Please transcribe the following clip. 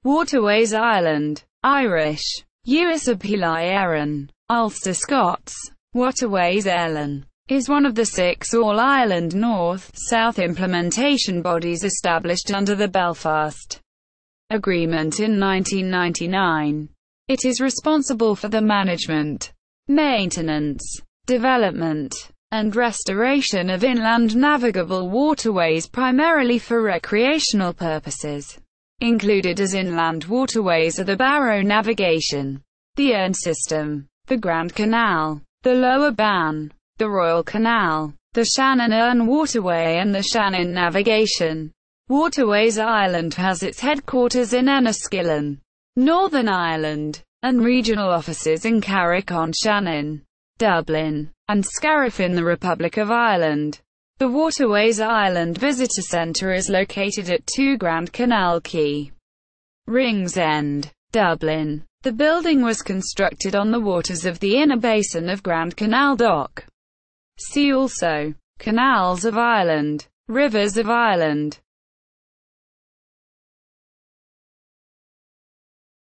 Waterways Ireland, Irish, Uiscebhealaí Éireann, Ulster-Scots, Waterways Airlann, is one of the 6 all-Ireland North-South implementation bodies established under the Belfast Agreement in 1999. It is responsible for the management, maintenance, development, and restoration of inland navigable waterways primarily for recreational purposes. Included as inland waterways are the Barrow Navigation, the Erne System, the Grand Canal, the Lower Bann, the Royal Canal, the Shannon Waterway and the Shannon Navigation. Waterways Ireland has its headquarters in Enniskillen, Northern Ireland, and regional offices in Carrick-on-Shannon, Dublin, and Scarriff in the Republic of Ireland. The Waterways Ireland Visitor Centre is located at 2 Grand Canal Quay, Ringsend, Dublin. The building was constructed on the waters of the inner basin of Grand Canal Dock. See also: Canals of Ireland, Rivers of Ireland.